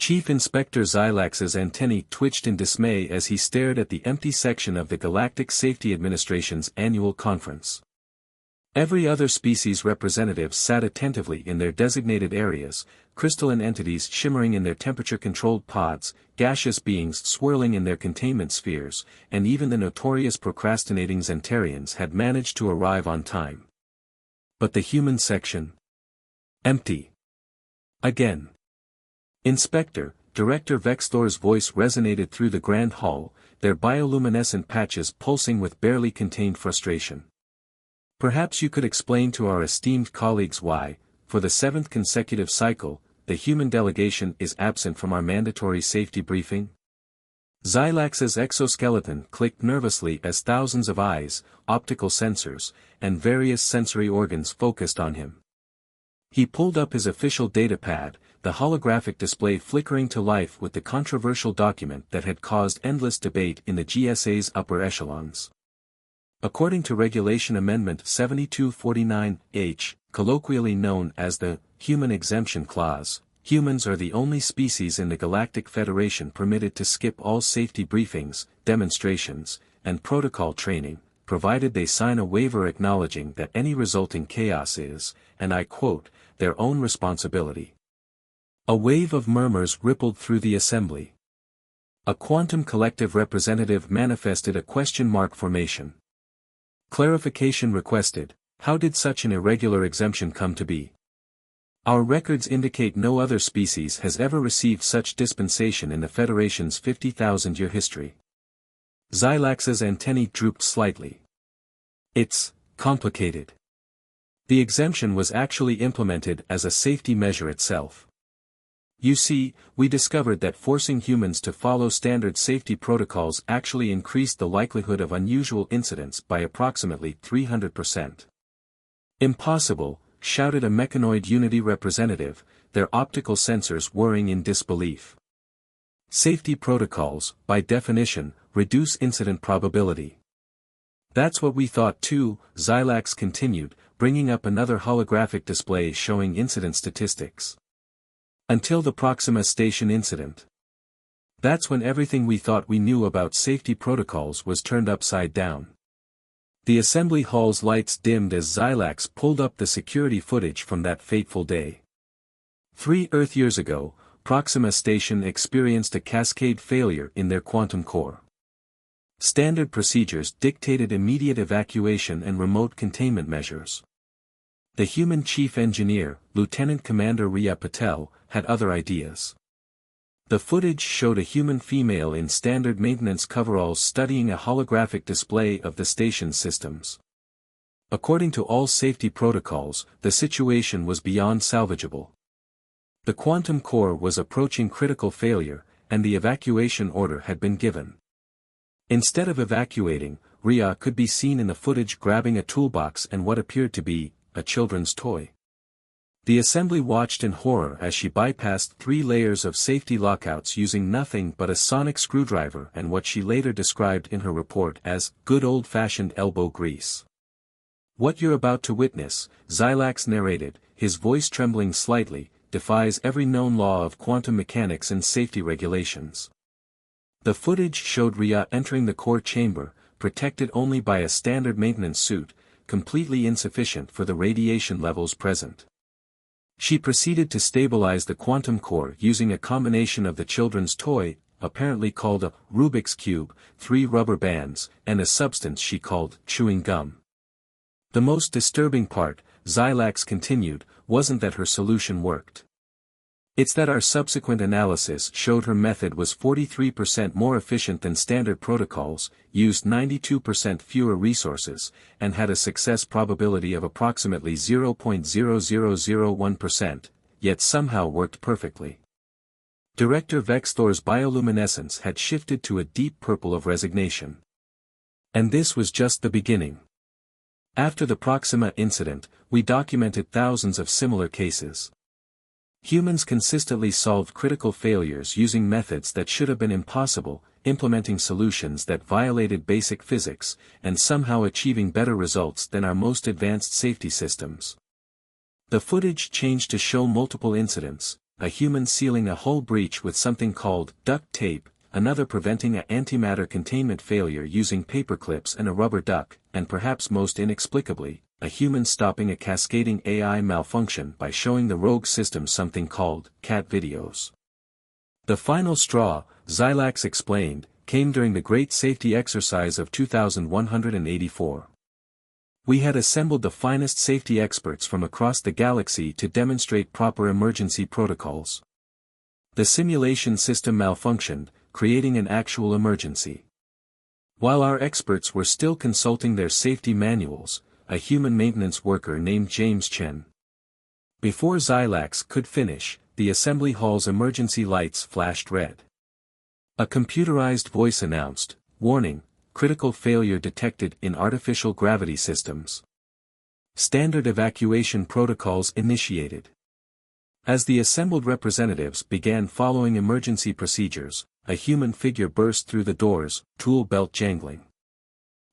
Chief Inspector Xylax's antennae twitched in dismay as he stared at the empty section of the Galactic Safety Administration's annual conference. Every other species representative sat attentively in their designated areas, crystalline entities shimmering in their temperature-controlled pods, gaseous beings swirling in their containment spheres, and even the notorious procrastinating Xantarians had managed to arrive on time. But the human section? Empty. Again. Inspector, Director Vexthor's voice resonated through the grand hall, their bioluminescent patches pulsing with barely contained frustration. Perhaps you could explain to our esteemed colleagues why, for the 7th consecutive cycle, the human delegation is absent from our mandatory safety briefing? Xylax's exoskeleton clicked nervously as thousands of eyes, optical sensors, and various sensory organs focused on him. He pulled up his official datapad, the holographic display flickering to life with the controversial document that had caused endless debate in the GSA's upper echelons. According to Regulation Amendment 7249H, colloquially known as the Human Exemption Clause, humans are the only species in the Galactic Federation permitted to skip all safety briefings, demonstrations, and protocol training, provided they sign a waiver acknowledging that any resulting chaos is, and I quote, their own responsibility. A wave of murmurs rippled through the assembly. A quantum collective representative manifested a question mark formation. Clarification requested. How did such an irregular exemption come to be? Our records indicate no other species has ever received such dispensation in the Federation's 50,000-year history. Xylax's antennae drooped slightly. It's complicated. The exemption was actually implemented as a safety measure itself. You see, we discovered that forcing humans to follow standard safety protocols actually increased the likelihood of unusual incidents by approximately 300%. Impossible, shouted a mechanoid Unity representative, their optical sensors whirring in disbelief. Safety protocols, by definition, reduce incident probability. That's what we thought too, Xylax continued, bringing up another holographic display showing incident statistics. Until the Proxima Station incident. That's when everything we thought we knew about safety protocols was turned upside down. The assembly hall's lights dimmed as Xylax pulled up the security footage from that fateful day. 3 Earth years ago, Proxima Station experienced a cascade failure in their quantum core. Standard procedures dictated immediate evacuation and remote containment measures. The human chief engineer, Lieutenant Commander Riya Patel, had other ideas. The footage showed a human female in standard maintenance coveralls studying a holographic display of the station's systems. According to all safety protocols, the situation was beyond salvageable. The quantum core was approaching critical failure, and the evacuation order had been given. Instead of evacuating, Riya could be seen in the footage grabbing a toolbox and what appeared to be a children's toy. The assembly watched in horror as she bypassed 3 layers of safety lockouts using nothing but a sonic screwdriver and what she later described in her report as good old-fashioned elbow grease. What you're about to witness, Xylax narrated, his voice trembling slightly, defies every known law of quantum mechanics and safety regulations. The footage showed Riya entering the core chamber, protected only by a standard maintenance suit, completely insufficient for the radiation levels present. She proceeded to stabilize the quantum core using a combination of the children's toy, apparently called a Rubik's Cube, 3 rubber bands, and a substance she called chewing gum. The most disturbing part, Xylax continued, wasn't that her solution worked. It's that our subsequent analysis showed her method was 43% more efficient than standard protocols, used 92% fewer resources, and had a success probability of approximately 0.0001%, yet somehow worked perfectly. Director Vexthor's bioluminescence had shifted to a deep purple of resignation. And this was just the beginning. After the Proxima incident, we documented thousands of similar cases. Humans consistently solved critical failures using methods that should have been impossible, implementing solutions that violated basic physics, and somehow achieving better results than our most advanced safety systems. The footage changed to show multiple incidents, a human sealing a hull breach with something called duct tape, another preventing an antimatter containment failure using paper clips and a rubber duck, and perhaps most inexplicably, a human stopping a cascading AI malfunction by showing the rogue system something called cat videos. The final straw, Xilax explained, came during the Great Safety Exercise of 2184. We had assembled the finest safety experts from across the galaxy to demonstrate proper emergency protocols. The simulation system malfunctioned, creating an actual emergency. While our experts were still consulting their safety manuals, a human maintenance worker named James Chen. Before Xilax could finish, the assembly hall's emergency lights flashed red. A computerized voice announced, "Warning, critical failure detected in artificial gravity systems. Standard evacuation protocols initiated." As the assembled representatives began following emergency procedures, a human figure burst through the doors, tool belt jangling.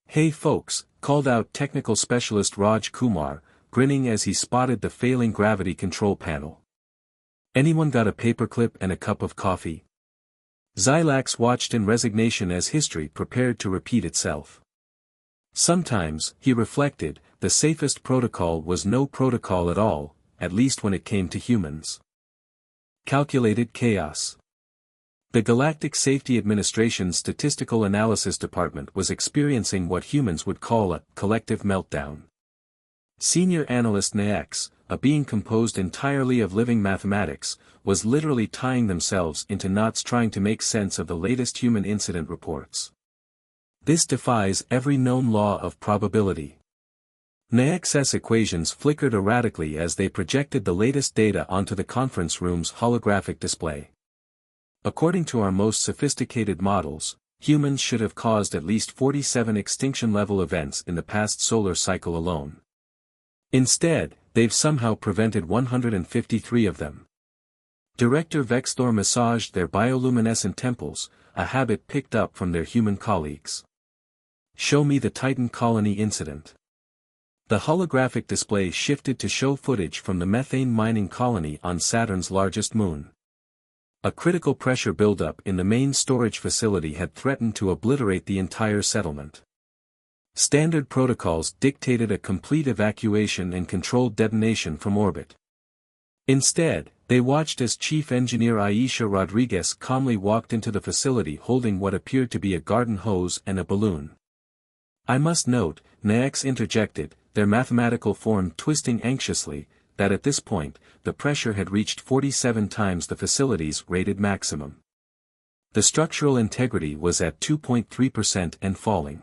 "Hey folks," called out technical specialist Raj Kumar, grinning as he spotted the failing gravity control panel. "Anyone got a paperclip and a cup of coffee?" Xilax watched in resignation as history prepared to repeat itself. Sometimes, he reflected, the safest protocol was no protocol at all, at least when it came to humans. Calculated chaos. The Galactic Safety Administration's Statistical Analysis Department was experiencing what humans would call a collective meltdown. Senior analyst Naex, a being composed entirely of living mathematics, was literally tying themselves into knots trying to make sense of the latest human incident reports. This defies every known law of probability. Naex's equations flickered erratically as they projected the latest data onto the conference room's holographic display. According to our most sophisticated models, humans should have caused at least 47 extinction-level events in the past solar cycle alone. Instead, they've somehow prevented 153 of them. Director Vexthor massaged their bioluminescent temples, a habit picked up from their human colleagues. "Show me the Titan colony incident." The holographic display shifted to show footage from the methane mining colony on Saturn's largest moon. A critical pressure buildup in the main storage facility had threatened to obliterate the entire settlement. Standard protocols dictated a complete evacuation and controlled detonation from orbit. Instead, they watched as Chief Engineer Aisha Rodriguez calmly walked into the facility holding what appeared to be a garden hose and a balloon. "I must note," Naex interjected, their mathematical form twisting anxiously, that at this point, the pressure had reached 47 times the facility's rated maximum. The structural integrity was at 2.3% and falling.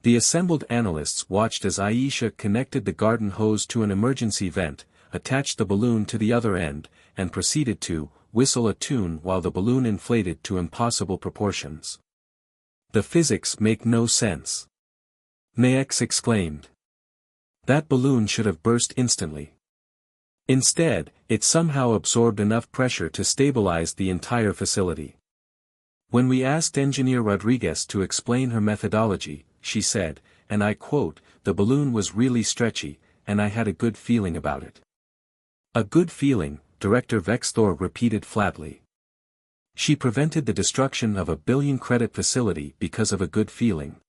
The assembled analysts watched as Aisha connected the garden hose to an emergency vent, attached the balloon to the other end, and proceeded to whistle a tune while the balloon inflated to impossible proportions. "The physics make no sense," Naex exclaimed. "That balloon should have burst instantly. Instead, it somehow absorbed enough pressure to stabilize the entire facility." When we asked Engineer Rodriguez to explain her methodology, she said, and I quote, "The balloon was really stretchy, and I had a good feeling about it." "A good feeling," Director Vexthor repeated flatly. "She prevented the destruction of a billion-credit facility because of a good feeling."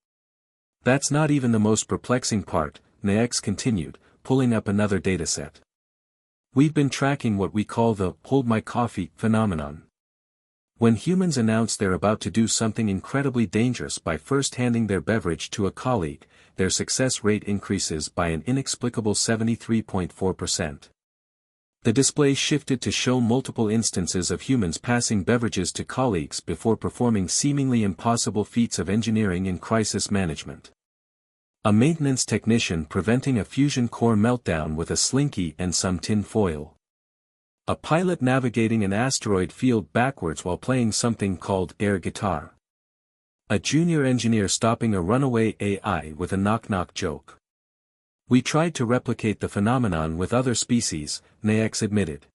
"That's not even the most perplexing part," Naex continued, pulling up another dataset. "We've been tracking what we call the hold my coffee phenomenon. When humans announce they're about to do something incredibly dangerous by first handing their beverage to a colleague, their success rate increases by an inexplicable 73.4%. The display shifted to show multiple instances of humans passing beverages to colleagues before performing seemingly impossible feats of engineering in crisis management. A maintenance technician preventing a fusion core meltdown with a slinky and some tin foil. A pilot navigating an asteroid field backwards while playing something called air guitar. A junior engineer stopping a runaway AI with a knock-knock joke. "We tried to replicate the phenomenon with other species," Naex admitted.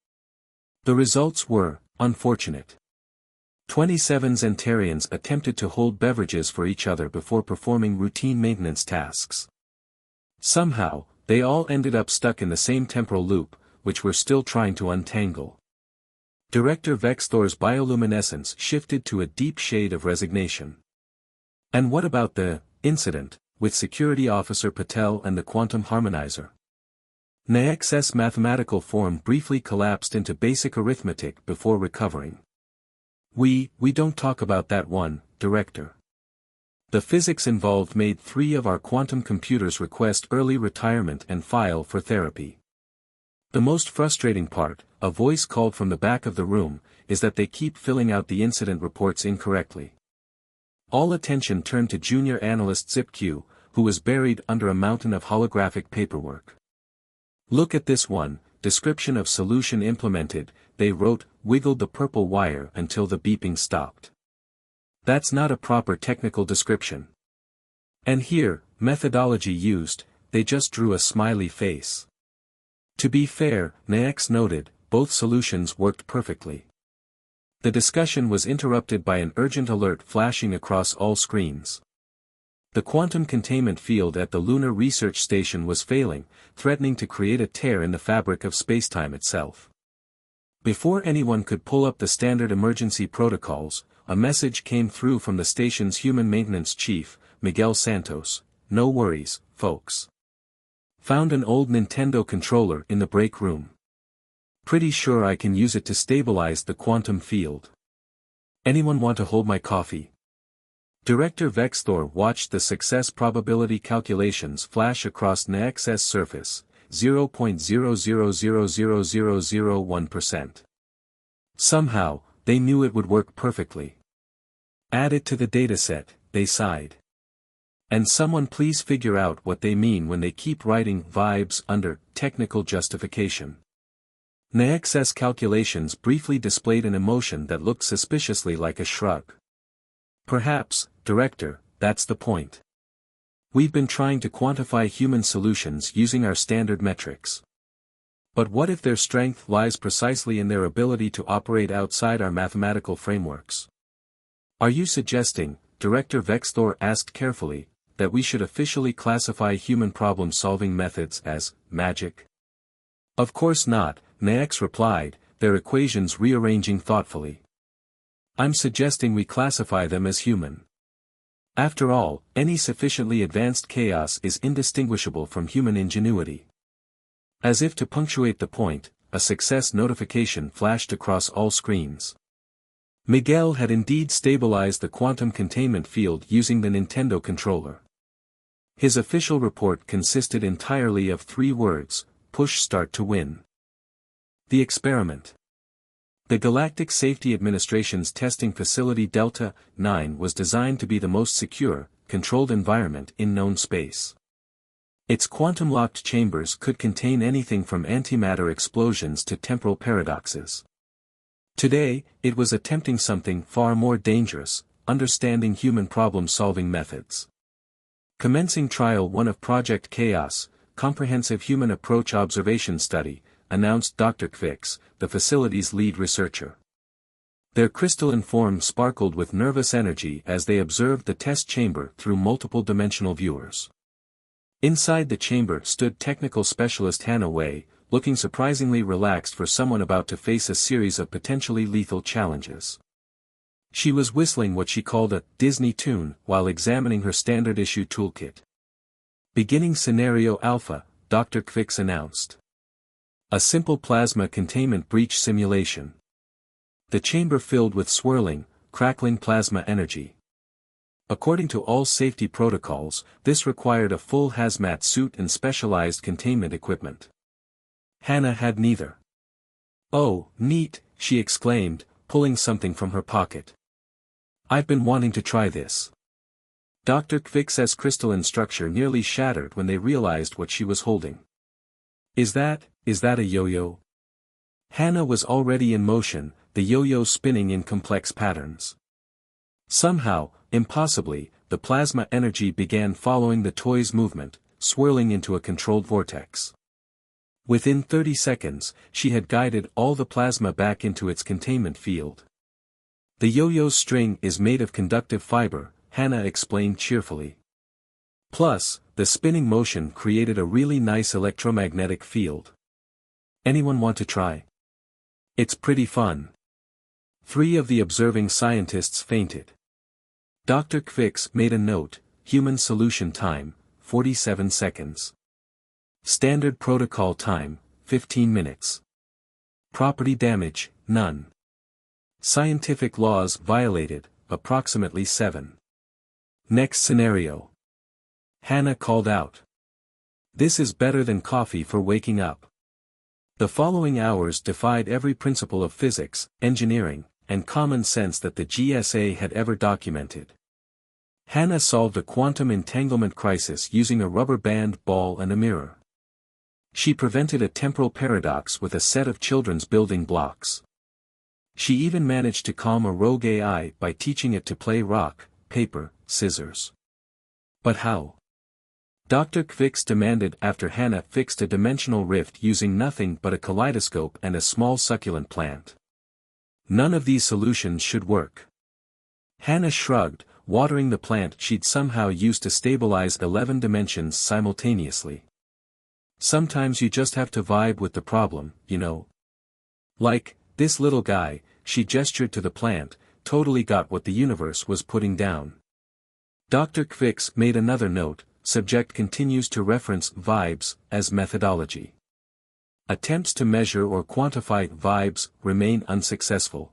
"The results were unfortunate. 27 Xantarians attempted to hold beverages for each other before performing routine maintenance tasks. Somehow, they all ended up stuck in the same temporal loop, which we're still trying to untangle." Director Vexthor's bioluminescence shifted to a deep shade of resignation. And what about the incident with Security Officer Patel and the quantum harmonizer? Naex's mathematical form briefly collapsed into basic arithmetic before recovering. We don't talk about that one, Director. The physics involved made 3 of our quantum computers request early retirement and file for therapy. The most frustrating part, a voice called from the back of the room, is that they keep filling out the incident reports incorrectly. All attention turned to junior analyst ZipQ, who was buried under a mountain of holographic paperwork. Look at this one, description of solution implemented, they wrote, wiggled the purple wire until the beeping stopped. That's not a proper technical description. And here, methodology used, they just drew a smiley face. To be fair, Naex noted, both solutions worked perfectly. The discussion was interrupted by an urgent alert flashing across all screens. The quantum containment field at the Lunar Research Station was failing, threatening to create a tear in the fabric of spacetime itself. Before anyone could pull up the standard emergency protocols, a message came through from the station's human maintenance chief, Miguel Santos. No worries, folks. Found an old Nintendo controller in the break room. Pretty sure I can use it to stabilize the quantum field. Anyone want to hold my coffee? Director Vexthor watched the success probability calculations flash across Naex's surface, 0.0000001%. Somehow, they knew it would work perfectly. Add it to the dataset, they sighed. And someone please figure out what they mean when they keep writing vibes under technical justification. Naex's calculations briefly displayed an emotion that looked suspiciously like a shrug. Perhaps, Director, that's the point. We've been trying to quantify human solutions using our standard metrics. But what if their strength lies precisely in their ability to operate outside our mathematical frameworks? Are you suggesting, Director Vexthor asked carefully, that we should officially classify human problem-solving methods as magic? Of course not, Naex replied, their equations rearranging thoughtfully. I'm suggesting we classify them as human. After all, any sufficiently advanced chaos is indistinguishable from human ingenuity. As if to punctuate the point, a success notification flashed across all screens. Miguel had indeed stabilized the quantum containment field using the Nintendo controller. His official report consisted entirely of 3 words, push start to win. The experiment. The Galactic Safety Administration's testing facility Delta-9 was designed to be the most secure, controlled environment in known space. Its quantum-locked chambers could contain anything from antimatter explosions to temporal paradoxes. Today, it was attempting something far more dangerous, understanding human problem-solving methods. Commencing Trial 1 of Project Chaos, Comprehensive Human Approach Observation Study, announced Dr. Kvix, the facility's lead researcher. Their crystalline form sparkled with nervous energy as they observed the test chamber through multiple dimensional viewers. Inside the chamber stood technical specialist Hannah Wei, looking surprisingly relaxed for someone about to face a series of potentially lethal challenges. She was whistling what she called a Disney tune while examining her standard issue toolkit. Beginning Scenario Alpha, Dr. Kvix announced. A simple plasma containment breach simulation. The chamber filled with swirling, crackling plasma energy. According to all safety protocols, this required a full hazmat suit and specialized containment equipment. Hannah had neither. Oh, neat, she exclaimed, pulling something from her pocket. I've been wanting to try this. Dr. Kvix's crystalline structure nearly shattered when they realized what she was holding. Is that a yo-yo? Hannah was already in motion, the yo-yo spinning in complex patterns. Somehow, impossibly, the plasma energy began following the toy's movement, swirling into a controlled vortex. Within 30 seconds, she had guided all the plasma back into its containment field. The yo-yo's string is made of conductive fiber, Hannah explained cheerfully. Plus, the spinning motion created a really nice electromagnetic field. Anyone want to try? It's pretty fun. 3 of the observing scientists fainted. Dr. Kvix made a note, human solution time, 47 seconds. Standard protocol time, 15 minutes. Property damage, none. Scientific laws violated, approximately 7. Next scenario. Hannah called out. This is better than coffee for waking up. The following hours defied every principle of physics, engineering, and common sense that the GSA had ever documented. Hannah solved a quantum entanglement crisis using a rubber band ball and a mirror. She prevented a temporal paradox with a set of children's building blocks. She even managed to calm a rogue AI by teaching it to play rock, paper, scissors. But how? Dr. Kvix demanded after Hannah fixed a dimensional rift using nothing but a kaleidoscope and a small succulent plant. None of these solutions should work. Hannah shrugged, watering the plant she'd somehow used to stabilize 11 dimensions simultaneously. Sometimes you just have to vibe with the problem, you know. Like, this little guy, she gestured to the plant, totally got what the universe was putting down. Dr. Kvix made another note, subject continues to reference vibes as methodology. Attempts to measure or quantify vibes remain unsuccessful.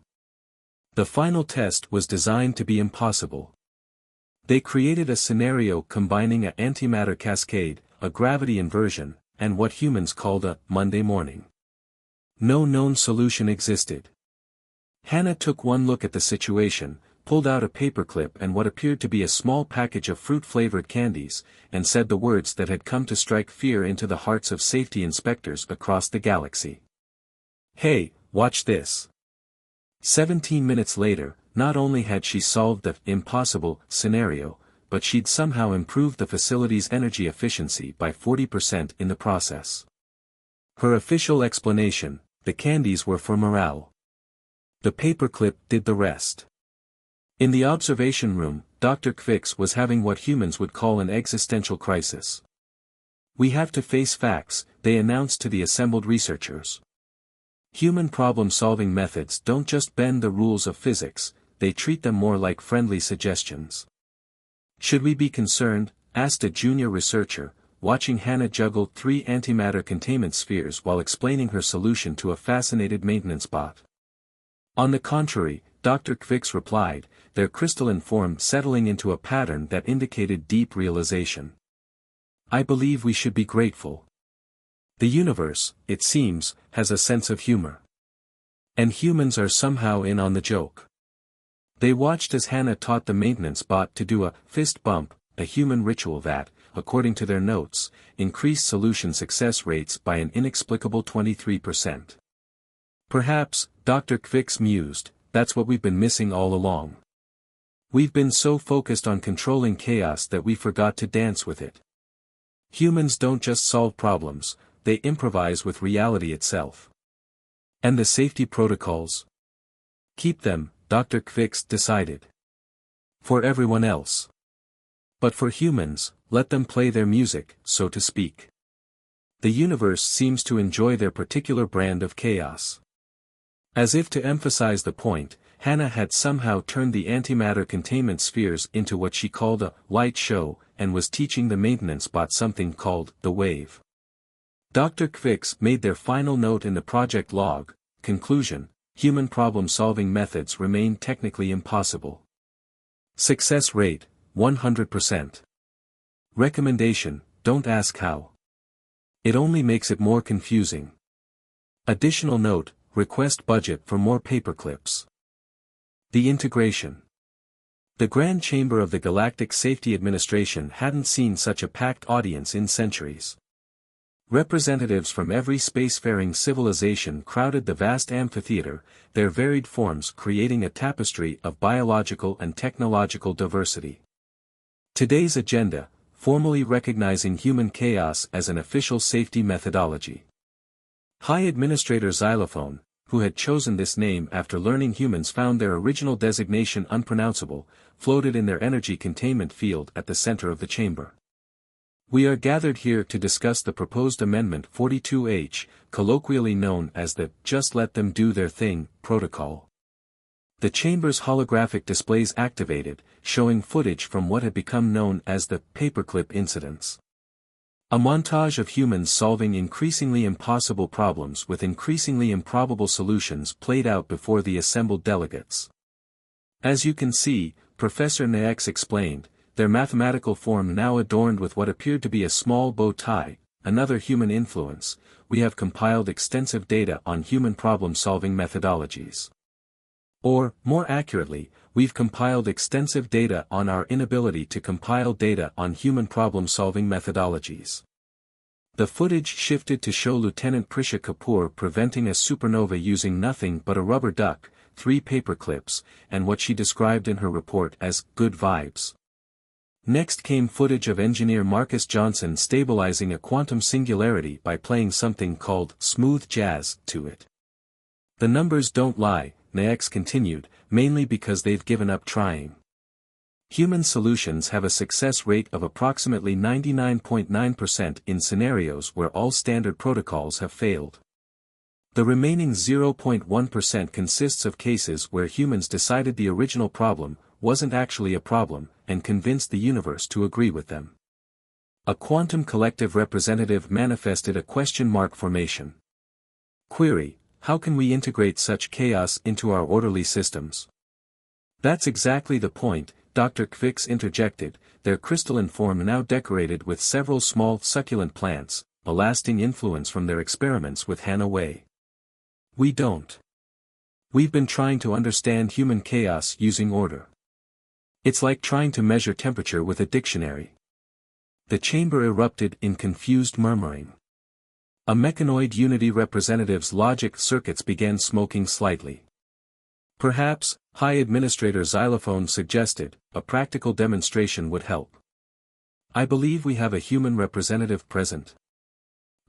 The final test was designed to be impossible. They created a scenario combining an antimatter cascade, a gravity inversion, and what humans called a Monday morning. No known solution existed. Hannah took one look at the situation, pulled out a paperclip and what appeared to be a small package of fruit-flavored candies, and said the words that had come to strike fear into the hearts of safety inspectors across the galaxy. Hey, watch this. 17 minutes later, not only had she solved the impossible scenario, but she'd somehow improved the facility's energy efficiency by 40% in the process. Her official explanation: the candies were for morale. The paperclip did the rest. In the observation room, Dr. Kvix was having what humans would call an existential crisis. We have to face facts, they announced to the assembled researchers. Human problem-solving methods don't just bend the rules of physics, they treat them more like friendly suggestions. Should we be concerned? Asked a junior researcher, watching Hannah juggle 3 antimatter containment spheres while explaining her solution to a fascinated maintenance bot. On the contrary, Dr. Kvix replied, their crystalline form settling into a pattern that indicated deep realization. I believe we should be grateful. The universe, it seems, has a sense of humor. And humans are somehow in on the joke. They watched as Hannah taught the maintenance bot to do a fist bump, a human ritual that, according to their notes, increased solution success rates by an inexplicable 23%. Perhaps, Dr. Kvix mused, that's what we've been missing all along. We've been so focused on controlling chaos that we forgot to dance with it. Humans don't just solve problems, they improvise with reality itself. And the safety protocols? Keep them, Dr. Kvix decided. For everyone else. But for humans, let them play their music, so to speak. The universe seems to enjoy their particular brand of chaos. As if to emphasize the point, Hannah had somehow turned the antimatter containment spheres into what she called a light show, and was teaching the maintenance bot something called the wave. Dr. Kvix made their final note in the project log. Conclusion: human problem-solving methods remain technically impossible. Success rate, 100%. Recommendation: don't ask how. It only makes it more confusing. Additional note: request budget for more paperclips. The integration. The Grand Chamber of the Galactic Safety Administration hadn't seen such a packed audience in centuries. Representatives from every spacefaring civilization crowded the vast amphitheater, their varied forms creating a tapestry of biological and technological diversity. Today's agenda: formally recognizing human chaos as an official safety methodology. High Administrator Xylophone, who had chosen this name after learning humans found their original designation unpronounceable, floated in their energy containment field at the center of the chamber. We are gathered here to discuss the proposed Amendment 42H, colloquially known as the "Just Let Them Do Their Thing" protocol. The chamber's holographic displays activated, showing footage from what had become known as the paperclip incidents. A montage of humans solving increasingly impossible problems with increasingly improbable solutions played out before the assembled delegates. As you can see, Professor Naex explained, their mathematical form now adorned with what appeared to be a small bow tie, another human influence. We have compiled extensive data on human problem-solving methodologies. Or, more accurately, we've compiled extensive data on our inability to compile data on human problem-solving methodologies. The footage shifted to show Lieutenant Prisha Kapoor preventing a supernova using nothing but a rubber duck, 3 paperclips, and what she described in her report as good vibes. Next came footage of engineer Marcus Johnson stabilizing a quantum singularity by playing something called smooth jazz to it. The numbers don't lie, Naex continued, mainly because they've given up trying. Human solutions have a success rate of approximately 99.9% in scenarios where all standard protocols have failed. The remaining 0.1% consists of cases where humans decided the original problem wasn't actually a problem, and convinced the universe to agree with them. A quantum collective representative manifested a question mark formation. Query: how can we integrate such chaos into our orderly systems? That's exactly the point, Dr. Kvix interjected, their crystalline form now decorated with several small succulent plants, a lasting influence from their experiments with Hannah Wei. We don't. We've been trying to understand human chaos using order. It's like trying to measure temperature with a dictionary. The chamber erupted in confused murmuring. A mechanoid unity representative's logic circuits began smoking slightly. Perhaps, High Administrator Xylophone suggested, a practical demonstration would help. I believe we have a human representative present.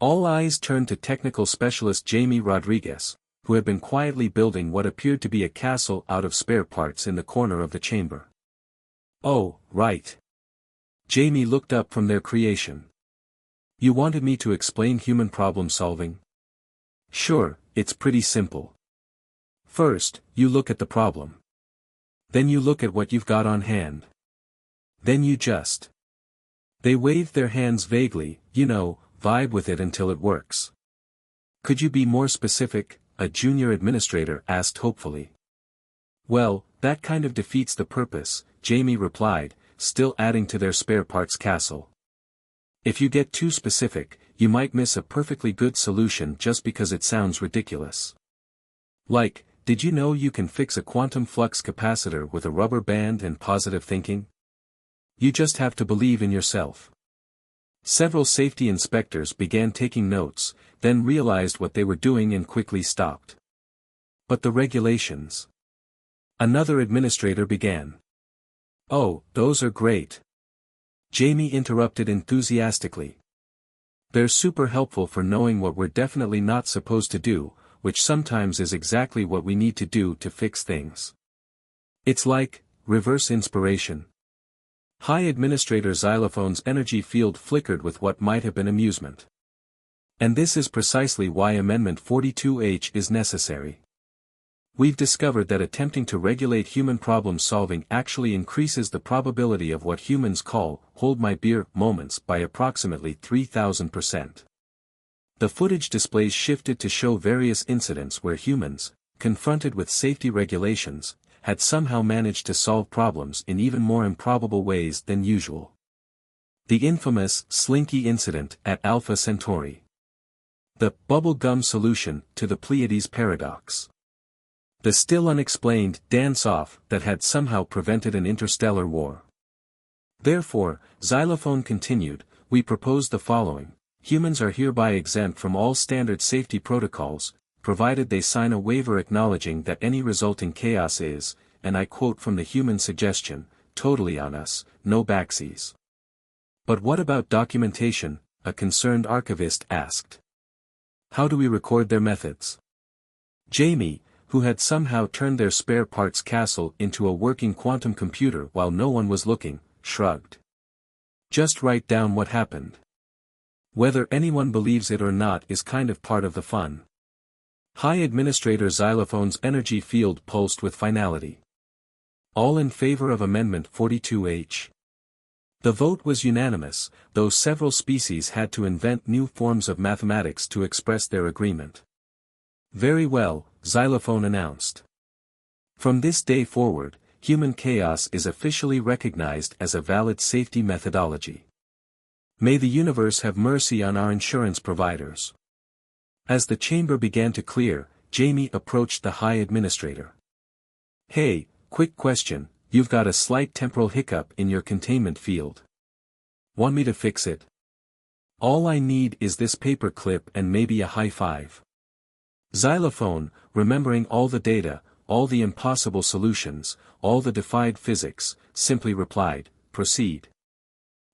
All eyes turned to technical specialist Jamie Rodriguez, who had been quietly building what appeared to be a castle out of spare parts in the corner of the chamber. Oh, right. Jamie looked up from their creation. You wanted me to explain human problem solving? Sure, it's pretty simple. First, you look at the problem. Then you look at what you've got on hand. Then you just. They waved their hands vaguely, vibe with it until it works. Could you be more specific? A junior administrator asked hopefully. Well, that kind of defeats the purpose, Jamie replied, still adding to their spare parts castle. If you get too specific, you might miss a perfectly good solution just because it sounds ridiculous. Like, did you know you can fix a quantum flux capacitor with a rubber band and positive thinking? You just have to believe in yourself. Several safety inspectors began taking notes, then realized what they were doing and quickly stopped. But the regulations. Another administrator began. Oh, those are great. Jamie interrupted enthusiastically. They're super helpful for knowing what we're definitely not supposed to do, which sometimes is exactly what we need to do to fix things. It's like, reverse inspiration. High Administrator Xylophone's energy field flickered with what might have been amusement. And this is precisely why Amendment 42H is necessary. We've discovered that attempting to regulate human problem solving actually increases the probability of what humans call hold my beer moments by approximately 3,000%. The footage displays shifted to show various incidents where humans, confronted with safety regulations, had somehow managed to solve problems in even more improbable ways than usual. The infamous Slinky incident at Alpha Centauri. The bubble gum solution to the Pleiades paradox. The still unexplained dance-off that had somehow prevented an interstellar war. Therefore, Xylophone continued, we propose the following. Humans are hereby exempt from all standard safety protocols, provided they sign a waiver acknowledging that any resulting chaos is, and I quote from the human suggestion, totally on us, no backsies. But what about documentation? A concerned archivist asked. How do we record their methods? Jamie, who had somehow turned their spare parts castle into a working quantum computer while no one was looking, shrugged. Just write down what happened. Whether anyone believes it or not is kind of part of the fun. High Administrator Xylophone's energy field pulsed with finality. All in favor of Amendment 42H. The vote was unanimous, though several species had to invent new forms of mathematics to express their agreement. Very well, Xylophone announced. From this day forward, human chaos is officially recognized as a valid safety methodology. May the universe have mercy on our insurance providers. As the chamber began to clear, Jamie approached the High Administrator. Hey, quick question, you've got a slight temporal hiccup in your containment field. Want me to fix it? All I need is this paper clip and maybe a high five. Xylophone, remembering all the data, all the impossible solutions, all the defied physics, simply replied, proceed.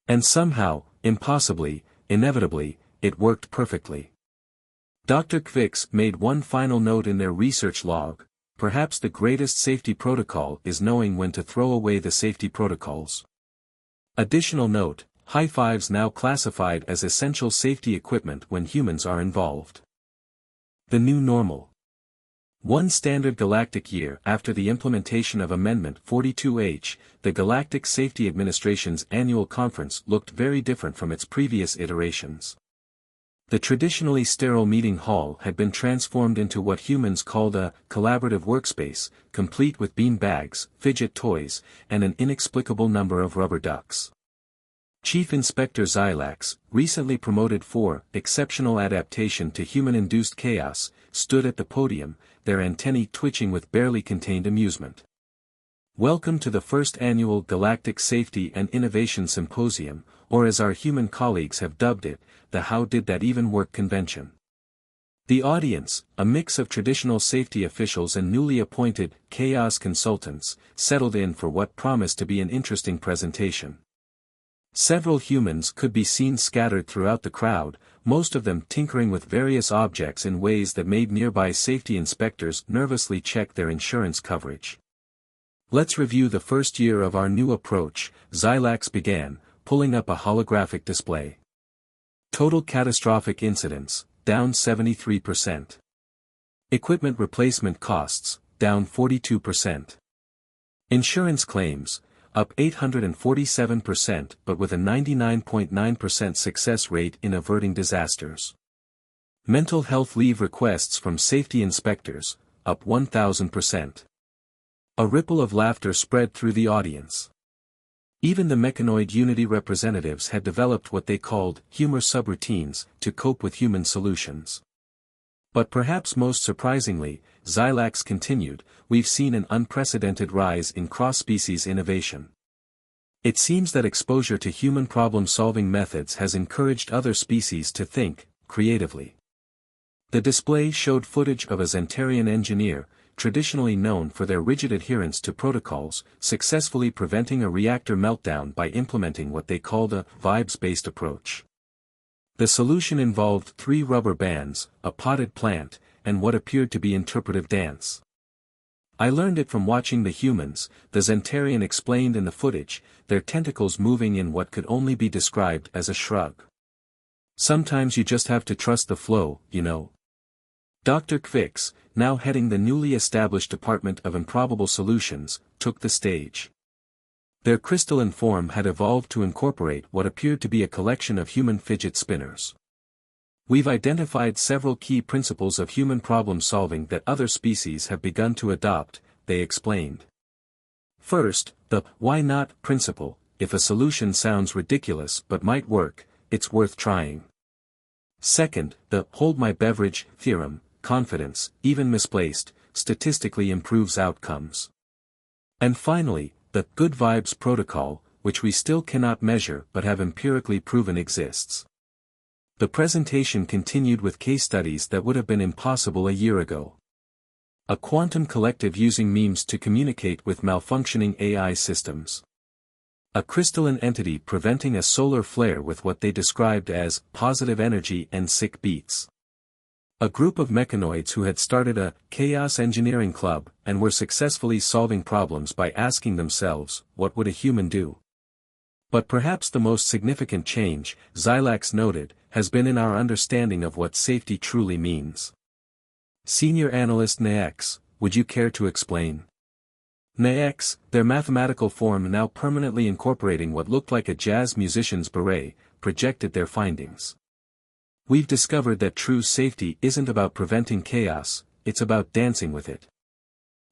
And somehow, impossibly, inevitably, it worked perfectly. Dr. Kvix made one final note in their research log: perhaps the greatest safety protocol is knowing when to throw away the safety protocols. Additional note: high fives now classified as essential safety equipment when humans are involved. The new normal. One standard galactic year after the implementation of Amendment 42H, the Galactic Safety Administration's annual conference looked very different from its previous iterations. The traditionally sterile meeting hall had been transformed into what humans called a collaborative workspace, complete with bean bags, fidget toys, and an inexplicable number of rubber ducks. Chief Inspector Xylax, recently promoted for exceptional adaptation to human-induced chaos, stood at the podium, their antennae twitching with barely contained amusement. Welcome to the first annual Galactic Safety and Innovation Symposium, or as our human colleagues have dubbed it, the How Did That Even Work convention. The audience, a mix of traditional safety officials and newly appointed chaos consultants, settled in for what promised to be an interesting presentation. Several humans could be seen scattered throughout the crowd, most of them tinkering with various objects in ways that made nearby safety inspectors nervously check their insurance coverage. Let's review the first year of our new approach, Xylax began, pulling up a holographic display. Total catastrophic incidents, down 73%. Equipment replacement costs, down 42%. Insurance claims, up 847% but with a 99.9% success rate in averting disasters. Mental health leave requests from safety inspectors, up 1,000%. A ripple of laughter spread through the audience. Even the mechanoid Unity representatives had developed what they called humor subroutines to cope with human solutions. But perhaps most surprisingly, Xylax continued, we've seen an unprecedented rise in cross-species innovation. It seems that exposure to human problem-solving methods has encouraged other species to think creatively. The display showed footage of a Xentarian engineer, traditionally known for their rigid adherence to protocols, successfully preventing a reactor meltdown by implementing what they called a vibes-based approach. The solution involved 3 rubber bands, a potted plant, and what appeared to be interpretive dance. I learned it from watching the humans, the Xentarian explained in the footage, their tentacles moving in what could only be described as a shrug. Sometimes you just have to trust the flow, you know. Dr. Kvix, now heading the newly established Department of Improbable Solutions, took the stage. Their crystalline form had evolved to incorporate what appeared to be a collection of human fidget spinners. We've identified several key principles of human problem-solving that other species have begun to adopt, they explained. First, the why not principle: if a solution sounds ridiculous but might work, it's worth trying. Second, the hold my beverage theorem: confidence, even misplaced, statistically improves outcomes. And finally, the good vibes protocol, which we still cannot measure but have empirically proven exists. The presentation continued with case studies that would have been impossible a year ago. A quantum collective using memes to communicate with malfunctioning AI systems. A crystalline entity preventing a solar flare with what they described as positive energy and sick beats. A group of mechanoids who had started a chaos engineering club and were successfully solving problems by asking themselves, what would a human do? But perhaps the most significant change, Xylax noted, has been in our understanding of what safety truly means. Senior Analyst NAX, would you care to explain? NAX, their mathematical form now permanently incorporating what looked like a jazz musician's beret, projected their findings. We've discovered that true safety isn't about preventing chaos, it's about dancing with it.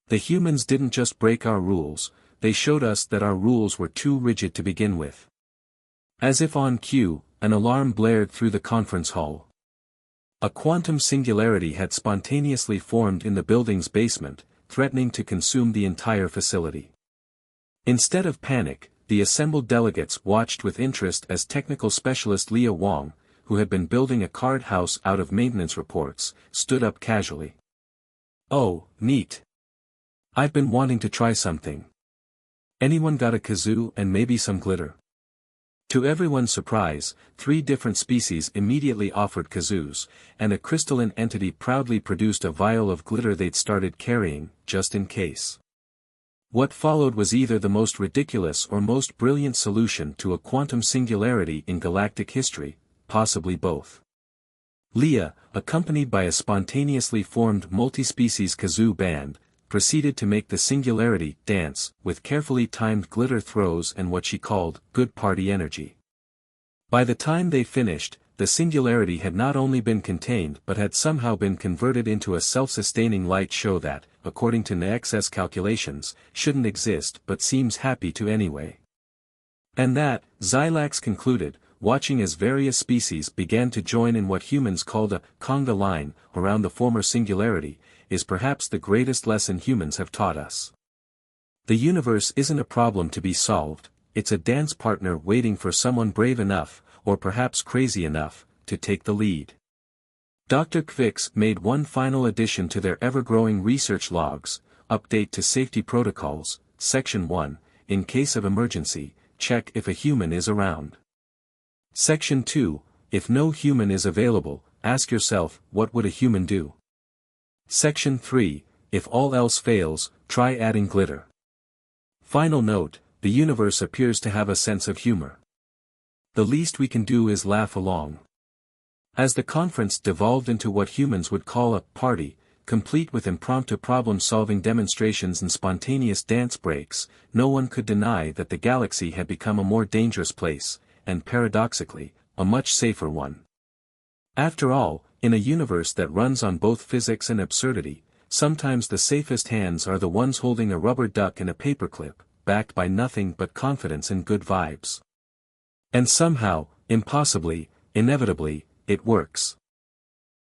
The humans didn't just break our rules, they showed us that our rules were too rigid to begin with. As if on cue, an alarm blared through the conference hall. A quantum singularity had spontaneously formed in the building's basement, threatening to consume the entire facility. Instead of panic, the assembled delegates watched with interest as technical specialist Leah Wong, who had been building a card house out of maintenance reports, stood up casually. "Oh, neat. I've been wanting to try something. Anyone got a kazoo and maybe some glitter?" To everyone's surprise, 3 different species immediately offered kazoos, and a crystalline entity proudly produced a vial of glitter they'd started carrying, just in case. What followed was either the most ridiculous or most brilliant solution to a quantum singularity in galactic history, possibly both. Leah, accompanied by a spontaneously formed multi-species kazoo band, proceeded to make the singularity dance, with carefully timed glitter throws and what she called good party energy. By the time they finished, the singularity had not only been contained but had somehow been converted into a self-sustaining light show that, according to NAX's calculations, shouldn't exist but seems happy to anyway. And that, Xilax concluded, watching as various species began to join in what humans called a conga line around the former singularity, is perhaps the greatest lesson humans have taught us. The universe isn't a problem to be solved, it's a dance partner waiting for someone brave enough, or perhaps crazy enough, to take the lead. Dr. Kvix made one final addition to their ever-growing research logs, update to safety protocols, Section 1, in case of emergency, check if a human is around. Section 2, if no human is available, ask yourself, what would a human do? Section 3, if all else fails, try adding glitter. Final note, the universe appears to have a sense of humor. The least we can do is laugh along. As the conference devolved into what humans would call a party, complete with impromptu problem-solving demonstrations and spontaneous dance breaks, no one could deny that the galaxy had become a more dangerous place, and paradoxically, a much safer one. After all, in a universe that runs on both physics and absurdity, sometimes the safest hands are the ones holding a rubber duck and a paperclip, backed by nothing but confidence and good vibes. And somehow, impossibly, inevitably, it works.